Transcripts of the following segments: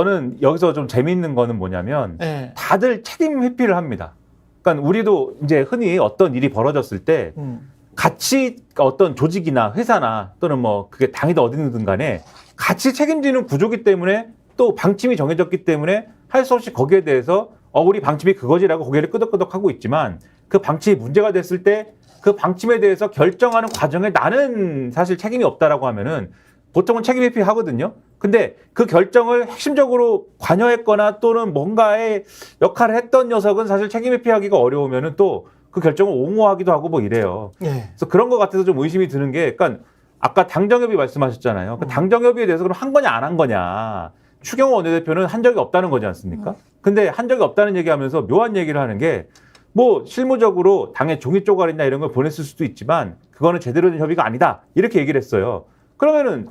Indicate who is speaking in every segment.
Speaker 1: 저는 여기서 좀 재미있는 거는 뭐냐면
Speaker 2: 네.
Speaker 1: 다들 책임 회피를 합니다. 그러니까 우리도 이제 흔히 어떤 일이 벌어졌을 때 같이 어떤 조직이나 회사나 또는 뭐 그게 당이든 어디든 간에 같이 책임지는 구조기 때문에 또 방침이 정해졌기 때문에 할 수 없이 거기에 대해서 우리 방침이 그거지라고 고개를 끄덕끄덕 하고 있지만 그 방침이 문제가 됐을 때 그 방침에 대해서 결정하는 과정에 나는 사실 책임이 없다라고 하면은 보통은 책임 회피하거든요. 근데 그 결정을 핵심적으로 관여했거나 또는 뭔가의 역할을 했던 녀석은 사실 책임 회피하기가 어려우면은 또 그 결정을 옹호하기도 하고 뭐 이래요.
Speaker 2: 네.
Speaker 1: 그래서 그런 것 같아서 좀 의심이 드는 게, 그러니까 아까 당정협의 말씀하셨잖아요. 그 당정협의에 대해서 그럼 한 거냐 안 한 거냐. 추경호 원내대표는 한 적이 없다는 거지 않습니까? 근데 한 적이 없다는 얘기하면서 묘한 얘기를 하는 게 뭐 실무적으로 당의 종이 쪼가리나 이런 걸 보냈을 수도 있지만 그거는 제대로 된 협의가 아니다. 이렇게 얘기를 했어요. 그러면은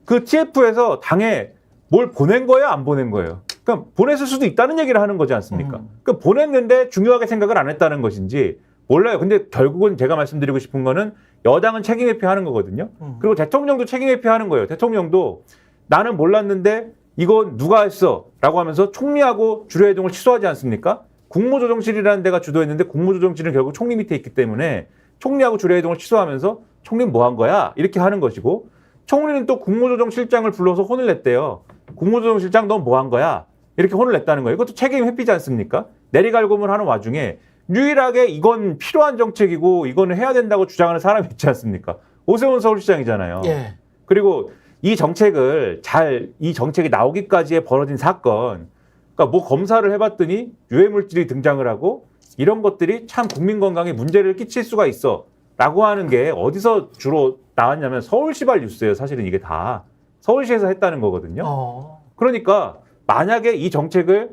Speaker 1: 그 TF에서 당에 뭘 보낸 거예요? 안 보낸 거예요? 그러니까 보냈을 수도 있다는 얘기를 하는 거지 않습니까? 그러니까 보냈는데 중요하게 생각을 안 했다는 것인지 몰라요. 근데 결국은 제가 말씀드리고 싶은 거는 여당은 책임 회피하는 거거든요. 그리고 대통령도 책임 회피하는 거예요. 대통령도 나는 몰랐는데 이건 누가 했어? 라고 하면서 총리하고 주례회동을 취소하지 않습니까? 국무조정실이라는 데가 주도했는데 국무조정실은 결국 총리 밑에 있기 때문에 총리하고 주례회동을 취소하면서 총리는 뭐 한 거야? 이렇게 하는 것이고 총리는 또 국무조정실장을 불러서 혼을 냈대요. 국무조정실장 넌 뭐 한 거야? 이렇게 혼을 냈다는 거예요. 이것도 책임 회피지 않습니까? 내리갈굼을 하는 와중에 유일하게 이건 필요한 정책이고 이거는 해야 된다고 주장하는 사람이 있지 않습니까? 오세훈 서울시장이잖아요.
Speaker 2: 예.
Speaker 1: 그리고 이 정책이 나오기까지에 벌어진 사건, 그러니까 뭐 검사를 해봤더니 유해물질이 등장을 하고 이런 것들이 참 국민 건강에 문제를 끼칠 수가 있어 라고 하는 게 어디서 주로 나왔냐면 서울시발 뉴스예요. 사실은 이게 다 서울시에서 했다는 거거든요. 그러니까 만약에 이 정책을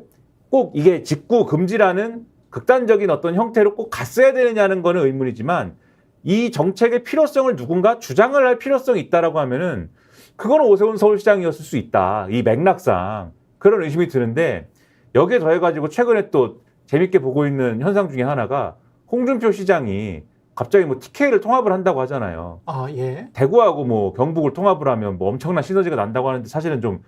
Speaker 1: 꼭 이게 직구 금지라는 극단적인 어떤 형태로 꼭 갔어야 되느냐는 거는 의문이지만 이 정책의 필요성을 누군가 주장을 할 필요성이 있다라고 하면은 그거는 오세훈 서울시장이었을 수 있다. 이 맥락상 그런 의심이 드는데 여기에 더해가지고 최근에 또 재밌게 보고 있는 현상 중에 하나가 홍준표 시장이 갑자기 뭐 TK를 통합을 한다고 하잖아요.
Speaker 2: 아, 예.
Speaker 1: 대구하고 뭐 경북을 통합을 하면 뭐 엄청난 시너지가 난다고 하는데 사실은 좀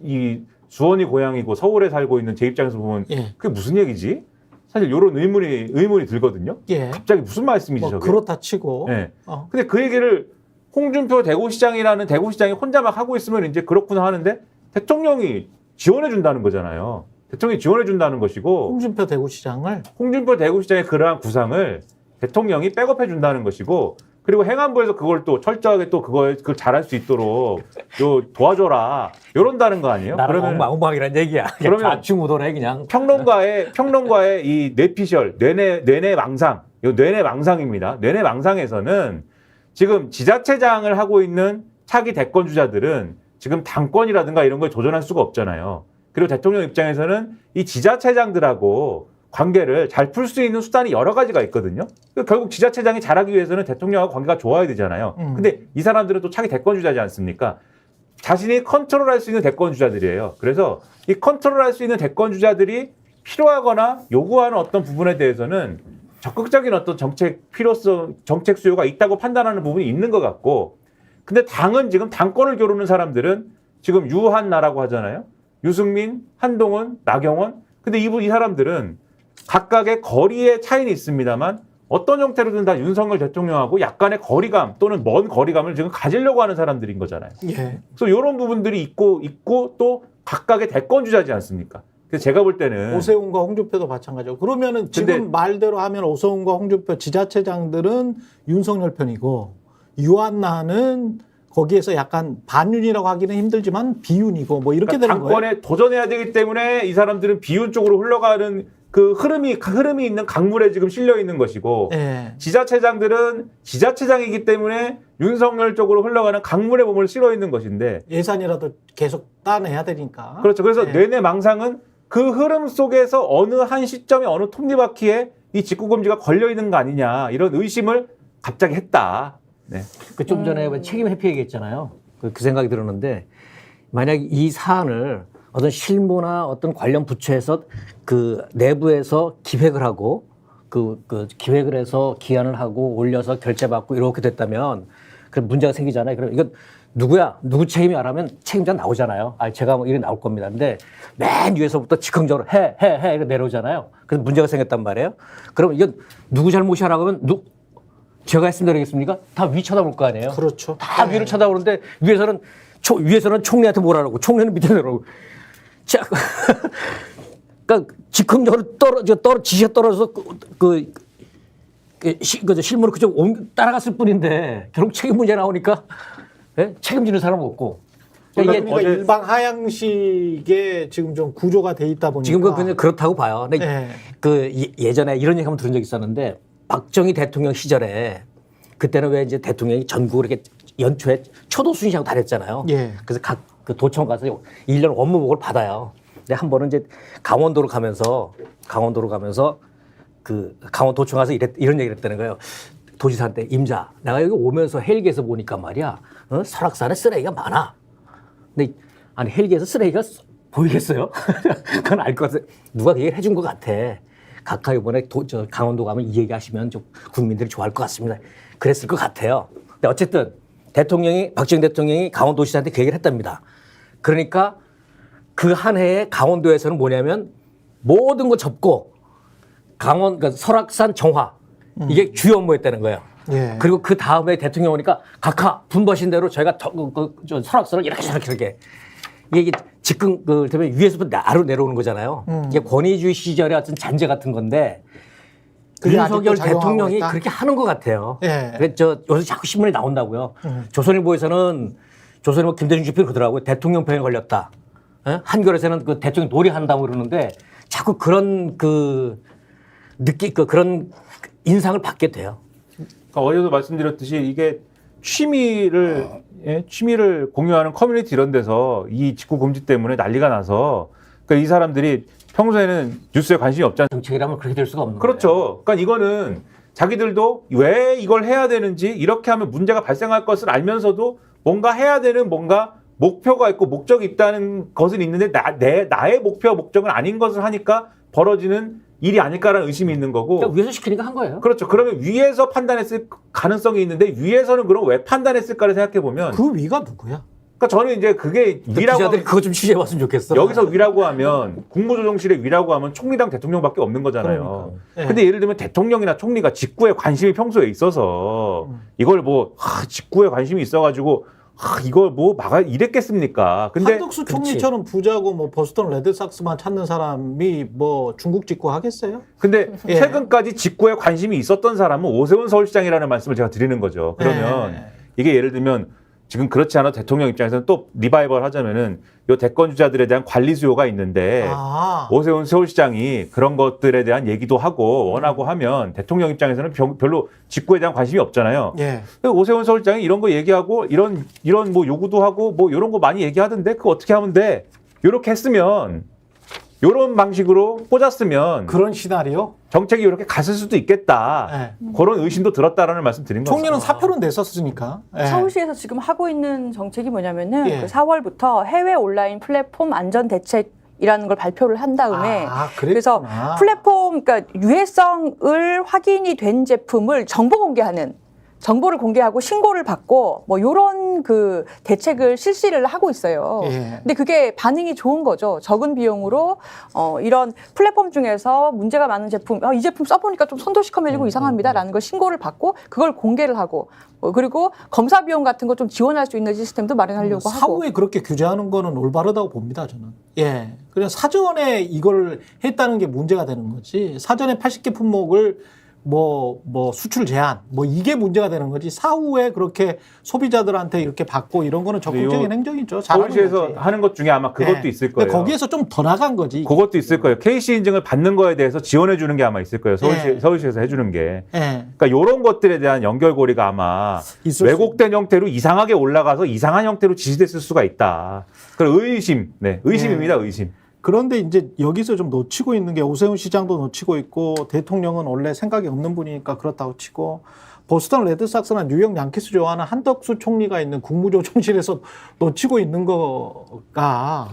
Speaker 1: 이 수원이 고향이고 서울에 살고 있는 제 입장에서 보면
Speaker 2: 예.
Speaker 1: 그게 무슨 얘기지? 사실 이런 의문이 들거든요.
Speaker 2: 예.
Speaker 1: 갑자기 무슨 말씀이지
Speaker 2: 뭐
Speaker 1: 저게?
Speaker 2: 그렇다 치고.
Speaker 1: 네. 근데 그 얘기를 홍준표 대구시장이라는 대구시장이 혼자 막 하고 있으면 이제 그렇구나 하는데 대통령이 지원해 준다는 거잖아요. 대통령이 지원해 준다는 것이고
Speaker 2: 홍준표 대구시장을
Speaker 1: 홍준표 대구시장의 그러한 구상을 대통령이 백업해 준다는 것이고 그리고 행안부에서 그걸 또 철저하게 또 그걸 잘할 수 있도록 도와줘라 이런다는 거 아니에요?
Speaker 3: 나는
Speaker 1: 그러면
Speaker 3: 엉망이란 얘기야.
Speaker 1: 그러면
Speaker 3: 좌충우돌해 그냥.
Speaker 1: 평론가의 이 뇌피셜 뇌내망상 이 뇌내망상입니다. 뇌내망상에서는 지금 지자체장을 하고 있는 차기 대권 주자들은 지금 당권이라든가 이런 거에 도전할 수가 없잖아요. 그리고 대통령 입장에서는 이 지자체장들하고 관계를 잘 풀 수 있는 수단이 여러 가지가 있거든요. 결국 지자체장이 잘하기 위해서는 대통령하고 관계가 좋아야 되잖아요. 근데 이 사람들은 또 차기 대권 주자지 않습니까? 자신이 컨트롤할 수 있는 대권 주자들이에요. 그래서 이 컨트롤할 수 있는 대권 주자들이 필요하거나 요구하는 어떤 부분에 대해서는 적극적인 어떤 정책 필요성, 정책 수요가 있다고 판단하는 부분이 있는 것 같고, 근데 당은 지금 당권을 겨루는 사람들은 지금 유한나라고 하잖아요. 유승민, 한동훈, 나경원. 근데 이 사람들은 각각의 거리의 차이는 있습니다만 어떤 형태로든 다 윤석열 대통령하고 약간의 거리감 또는 먼 거리감을 지금 가지려고 하는 사람들인 거잖아요.
Speaker 2: 예.
Speaker 1: 그래서 이런 부분들이 있고 또 각각의 대권 주자지 않습니까? 그래서 제가 볼 때는
Speaker 2: 오세훈과 홍준표도 마찬가지고 그러면은 지금 말대로 하면 오세훈과 홍준표 지자체장들은 윤석열 편이고 유한나는 거기에서 약간 반윤이라고 하기는 힘들지만 비윤이고 뭐 이렇게
Speaker 1: 그러니까
Speaker 2: 되는 거예요.
Speaker 1: 당권에 도전해야 되기 때문에 이 사람들은 비윤 쪽으로 흘러가는 그 흐름이 있는 강물에 지금 실려 있는 것이고
Speaker 2: 예.
Speaker 1: 지자체장들은 지자체장이기 때문에 윤석열 쪽으로 흘러가는 강물에 몸을 실어 있는 것인데
Speaker 2: 예산이라도 계속 따내야 되니까.
Speaker 1: 그렇죠. 그래서
Speaker 2: 예.
Speaker 1: 뇌내망상은 그 흐름 속에서 어느 한 시점에 어느 톱니바퀴에 이 직구금지가 걸려 있는 거 아니냐 이런 의심을 갑자기 했다. 네.
Speaker 3: 좀 전에 책임 회피 얘기했잖아요. 그 생각이 들었는데 만약 이 사안을 어떤 실무나 어떤 관련 부처에서 그 내부에서 기획을 하고 그 기획을 해서 기한을 하고 올려서 결제받고 이렇게 됐다면 그 문제가 생기잖아요. 그럼 이건 누구야? 누구 책임이 안 하면 책임자 나오잖아요. 아, 제가 뭐 이래 나올 겁니다. 근데 맨 위에서부터 즉흥적으로 해 이렇게 내려오잖아요. 그래서 문제가 생겼단 말이에요. 그럼 이건 누구 잘못이라고 하면 제가 했으면 되겠습니까? 다 위 쳐다볼 거 아니에요.
Speaker 2: 그렇죠.
Speaker 3: 다 위를 쳐다보는데 위에서는 총리한테 뭐라고, 총리는 밑에 내려오고. 자, 그러니까 즉흥적으로 지시가 떨어져서 실무로 그쪽 따라갔을 뿐인데 결국 책임 문제 나오니까 책임지는 사람 없고.
Speaker 2: 그러니까 일방 하향식의 지금 좀 구조가 돼 있다 보니까
Speaker 3: 지금 그냥 그렇다고 봐요. 근데
Speaker 2: 네.
Speaker 3: 예전에 이런 얘기 한번 들은 적 있었는데 박정희 대통령 시절에 그때는 왜 이제 대통령이 전국을 이렇게 연초에 초도 순시하고 다녔잖아요.
Speaker 2: 예.
Speaker 3: 그래서 각 그 도청 가서 1년 업무복을 받아요. 근데 한 번은 이제 강원도로 가면서 그 강원도청 가서 이런 얘기를 했다는 거예요. 도지사한테 임자, 내가 여기 오면서 헬기에서 보니까 말이야, 설악산에 쓰레기가 많아. 근데 아니 헬기에서 쓰레기가 보이겠어요? 그건 알 것 같아. 누가 그 얘기를 해준 것 같아. 각하 이번에 강원도 가면 이 얘기 하시면 좀 국민들이 좋아할 것 같습니다. 그랬을 것 같아요. 근데 어쨌든 박정희 대통령이 강원도지사한테 그 얘기를 했답니다. 그러니까 그 한 해에 강원도에서는 뭐냐면 모든 거 접고 그러니까 설악산 정화 이게 주요 업무였다는 거예요.
Speaker 2: 예.
Speaker 3: 그리고 그 다음에 대통령 오니까 각하 분부하신 대로 저희가 설악산을 이렇게 이게 즉흥 때문에 위에서부터 아래로 내려오는 거잖아요. 이게 권위주의 시절의 어떤 잔재 같은 건데
Speaker 2: 그게
Speaker 3: 윤석열
Speaker 2: 아직도 작용하고
Speaker 3: 대통령이
Speaker 2: 있다?
Speaker 3: 그렇게 하는 것 같아요.
Speaker 2: 예.
Speaker 3: 그래서 요새 자꾸 신문에 나온다고요. 조선일보에서는 김대중 주필 그러더라고요. 대통령 병에 걸렸다. 예? 한겨레에서는 그 대통령 놀이한다고 그러는데 자꾸 그런 그런 인상을 받게 돼요.
Speaker 1: 그러니까 어제도 말씀드렸듯이 이게 취미를 공유하는 커뮤니티 이런 데서 이 직구 금지 때문에 난리가 나서 그러니까 이 사람들이 평소에는 뉴스에 관심이 없잖아요.
Speaker 3: 정책이라면 그렇게 될 수가 없는 거예요.
Speaker 1: 그렇죠. 그러니까 이거는 자기들도 왜 이걸 해야 되는지 이렇게 하면 문제가 발생할 것을 알면서도 뭔가 해야 되는 뭔가 목표가 있고 목적이 있다는 것은 있는데 나의 목표와 목적은 아닌 것을 하니까 벌어지는 일이 아닐까라는 의심이 있는 거고.
Speaker 3: 그러니까 위에서 시키니까 한 거예요.
Speaker 1: 그렇죠. 그러면 위에서 판단했을 가능성이 있는데 위에서는 그럼 왜 판단했을까를 생각해 보면
Speaker 2: 그 위가 누구야?
Speaker 1: 그러니까 저는 이제 그게 위라고
Speaker 3: 기자들이 그거 좀 취재해봤으면 좋겠어.
Speaker 1: 여기서 위라고 하면 국무조정실의 위라고 하면 총리랑 대통령밖에 없는 거잖아요.
Speaker 2: 그러니까요.
Speaker 1: 근데 예를 들면 대통령이나 총리가 직구에 관심이 평소에 있어서 이걸 직구에 관심이 있어가지고 이걸 이랬겠습니까? 근데
Speaker 2: 한덕수 총리처럼 부자고 보스턴 레드삭스만 찾는 사람이 중국 직구 하겠어요?
Speaker 1: 근데
Speaker 2: 예.
Speaker 1: 최근까지 직구에 관심이 있었던 사람은 오세훈 서울시장이라는 말씀을 제가 드리는 거죠. 그러면
Speaker 2: 예.
Speaker 1: 이게 예를 들면 지금 그렇지 않아도 대통령 입장에서는 또 리바이벌 하자면은 요 대권 주자들에 대한 관리 수요가 있는데 오세훈 서울시장이 그런 것들에 대한 얘기도 하고 원하고 하면 대통령 입장에서는 별로 직구에 대한 관심이 없잖아요.
Speaker 2: 예.
Speaker 1: 오세훈 서울시장이 이런 거 얘기하고 이런 요구도 하고 이런 거 많이 얘기하던데 그거 어떻게 하면 돼? 요렇게 했으면 요런 방식으로 꽂았으면
Speaker 2: 그런 시나리오?
Speaker 1: 정책이 이렇게 갔을 수도 있겠다. 그런 의심도 들었다라는 말씀 드린 거죠.
Speaker 2: 총리는 사표를 냈었으니까. 예.
Speaker 4: 서울시에서 지금 하고 있는 정책이 뭐냐면은
Speaker 2: 예.
Speaker 4: 그 4월부터 해외 온라인 플랫폼 안전 대책이라는 걸 발표를 한 다음에 그래서 플랫폼 그러니까 유해성을 확인이 된 제품을 정보를 공개하고 신고를 받고 요런 그 대책을 실시를 하고 있어요.
Speaker 2: 예.
Speaker 4: 근데 그게 반응이 좋은 거죠. 적은 비용으로 이런 플랫폼 중에서 문제가 많은 제품, 이 제품 써보니까 좀 손도 시커매지고 이상합니다라는 걸 신고를 받고 그걸 공개를 하고 그리고 검사 비용 같은 거 좀 지원할 수 있는 시스템도 마련하려고 하고.
Speaker 2: 사후에 그렇게 규제하는 거는 올바르다고 봅니다, 저는. 예. 그냥 사전에 이걸 했다는 게 문제가 되는 거지. 사전에 80개 품목을 수출 제한, 이게 문제가 되는 거지. 사후에 그렇게 소비자들한테 이렇게 받고 이런 거는 적극적인 행정이죠.
Speaker 1: 서울시에서 하는 것 중에 아마 그것도 있을 거예요.
Speaker 2: 근데 거기에서 좀 더 나간 거지.
Speaker 1: 그것도 있을 거예요. KC 인증을 받는 거에 대해서 지원해 주는 게 아마 있을 거예요. 서울시에서 해주는 게.
Speaker 2: 그러니까
Speaker 1: 이런 것들에 대한 연결고리가 아마 왜곡된 형태로 이상하게 올라가서 이상한 형태로 지시됐을 수가 있다. 그런 의심입니다. 의심.
Speaker 2: 그런데 이제 여기서 좀 놓치고 있는 게 오세훈 시장도 놓치고 있고 대통령은 원래 생각이 없는 분이니까 그렇다고 치고 보스턴 레드삭스나 뉴욕 양키스 좋아하는 한덕수 총리가 있는 국무조정실에서 놓치고 있는 거가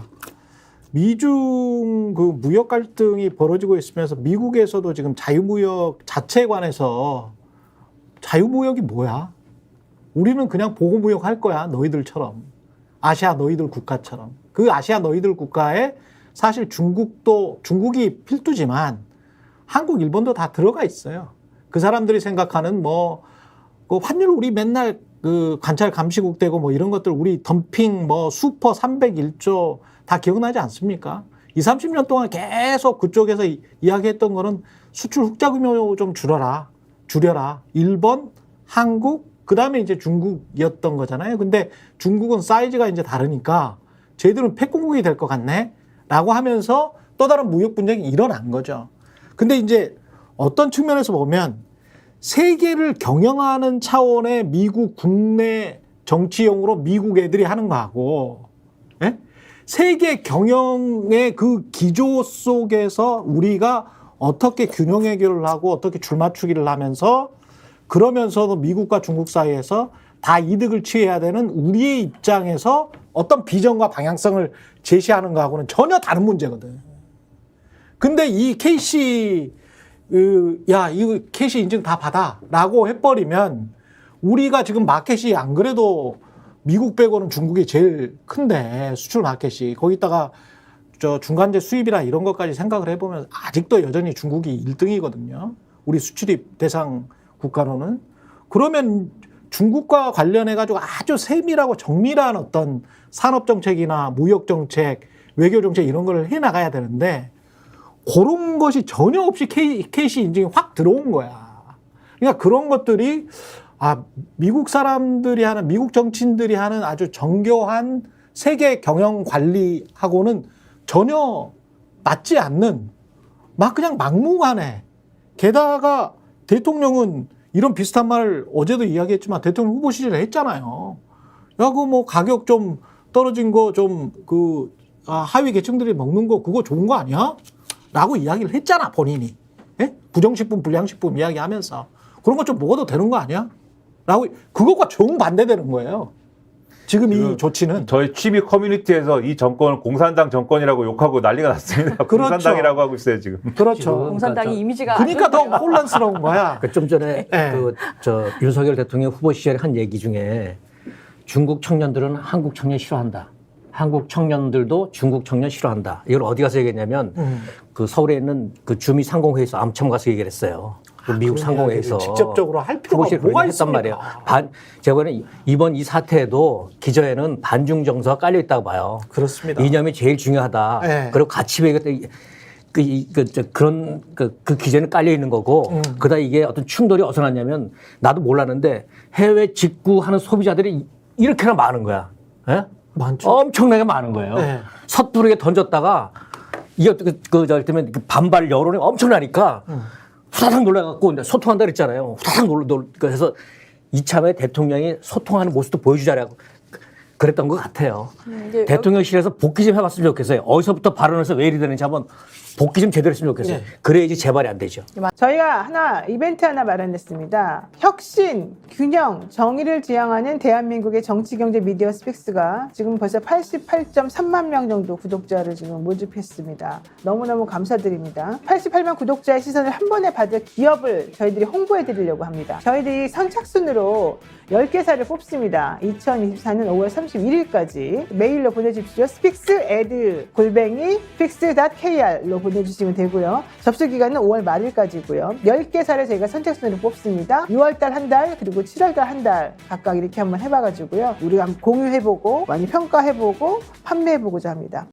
Speaker 2: 미중 그 무역 갈등이 벌어지고 있으면서 미국에서도 지금 자유무역 자체에 관해서 자유무역이 뭐야? 우리는 그냥 보호무역할 거야. 너희들처럼. 아시아 너희들 국가처럼. 그 아시아 너희들 국가에 사실 중국이 필두지만 한국, 일본도 다 들어가 있어요. 그 사람들이 생각하는 그 환율 우리 맨날 그 관찰 감시국 되고 뭐 이런 것들 우리 덤핑 슈퍼 301조 다 기억나지 않습니까? 20, 30년 동안 계속 그쪽에서 이야기했던 거는 수출 흑자 규모 좀 줄여라. 일본, 한국, 그 다음에 이제 중국이었던 거잖아요. 근데 중국은 사이즈가 이제 다르니까 쟤들은 패권국이 될 것 같네? 라고 하면서 또 다른 무역 분쟁이 일어난 거죠. 근데 이제 어떤 측면에서 보면 세계를 경영하는 차원의 미국 국내 정치용으로 미국 애들이 하는 거하고, 예? 세계 경영의 그 기조 속에서 우리가 어떻게 균형 해결을 하고 어떻게 줄맞추기를 하면서 그러면서도 미국과 중국 사이에서 다 이득을 취해야 되는 우리의 입장에서 어떤 비전과 방향성을 제시하는 거하고는 전혀 다른 문제거든. 근데 이 KC, 이거 KC 인증 다 받아. 라고 해버리면 우리가 지금 마켓이 안 그래도 미국 빼고는 중국이 제일 큰데 수출 마켓이 거기다가 중간재 수입이나 이런 것까지 생각을 해보면 아직도 여전히 중국이 1등이거든요. 우리 수출입 대상 국가로는. 그러면 중국과 관련해가지고 아주 세밀하고 정밀한 어떤 산업정책이나 무역정책, 외교정책 이런 걸 해나가야 되는데 그런 것이 전혀 없이 KC 인증이 확 들어온 거야. 그러니까 그런 것들이 미국 사람들이 하는, 미국 정치인들이 하는 아주 정교한 세계 경영 관리하고는 전혀 맞지 않는 그냥 막무가내. 게다가 대통령은 이런 비슷한 말을 어제도 이야기했지만 대통령 후보 시절에 했잖아요. 야, 가격 좀 떨어진 거 하위 계층들이 먹는 거 그거 좋은 거 아니야? 라고 이야기를 했잖아, 본인이. 예? 부정식품, 불량식품 이야기하면서. 그런 거 좀 먹어도 되는 거 아니야? 라고, 그것과 정반대되는 거예요. 지금 이 조치는.
Speaker 1: 저희 취미 커뮤니티에서 이 정권을 공산당 정권이라고 욕하고 난리가 났습니다.
Speaker 2: 그렇죠.
Speaker 1: 공산당이라고 하고 있어요, 지금.
Speaker 2: 그렇죠.
Speaker 4: 공산당이 이미지가
Speaker 2: 그러니까 더
Speaker 4: 안 좋네요.
Speaker 2: 혼란스러운 거야.
Speaker 3: 좀 전에
Speaker 2: 네.
Speaker 3: 윤석열 대통령 후보 시절에 한 얘기 중에 중국 청년들은 한국 청년 싫어한다. 한국 청년들도 중국 청년 싫어한다. 이걸 어디 가서 얘기했냐면 그 서울에 있는 그 주미 상공회의소 암천 가서 얘기를 했어요. 그 미국 상공회의소
Speaker 2: 직접적으로 할 필요가 뭐가
Speaker 3: 했단
Speaker 2: 있습니까?
Speaker 3: 말이에요. 제가 보기에는 이번 이 사태에도 기저에는 반중 정서가 깔려 있다고 봐요.
Speaker 2: 그렇습니다.
Speaker 3: 이념이 제일 중요하다.
Speaker 2: 네.
Speaker 3: 그리고 가치 외교 그런 기재는 깔려 있는 거고, 그러다 이게 어떤 충돌이 어디서 났냐면 나도 몰랐는데 해외 직구하는 소비자들이 이렇게나 많은 거야. 예?
Speaker 2: 많죠.
Speaker 3: 엄청나게 많은 거예요.
Speaker 2: 네.
Speaker 3: 섣부르게 던졌다가 이게 때문에 반발 여론이 엄청나니까 후다닥 놀라갖고 소통한다 그랬잖아요. 후다닥 그래서 이참에 대통령이 소통하는 모습도 보여주자라고 그랬던 것 같아요. 대통령실에서 복귀 좀 해봤으면 좋겠어요. 어디서부터 발언해서 왜 이리 되는지 한번 복귀 좀 제대로 했으면 좋겠어요.
Speaker 2: 네.
Speaker 3: 그래야지 재발이 안 되죠.
Speaker 5: 저희가 이벤트 하나 마련했습니다. 혁신, 균형, 정의를 지향하는 대한민국의 정치, 경제, 미디어 스픽스가 지금 벌써 88.3만 명 정도 구독자를 지금 모집했습니다. 너무너무 감사드립니다. 88만 구독자의 시선을 한 번에 받을 기업을 저희들이 홍보해 드리려고 합니다. 저희들이 선착순으로 10개사를 뽑습니다. 2024년 5월 31일까지 메일로 보내주십시오. spixed@fix.kr로 보내주시면 되고요. 접수 기간은 5월 말일까지고요. 10개사를 저희가 선착순으로 뽑습니다. 6월달 한 달, 그리고 7월달 한 달 각각 이렇게 한번 해봐가지고요. 우리가 한번 공유해보고 많이 평가해보고 판매해보고자 합니다.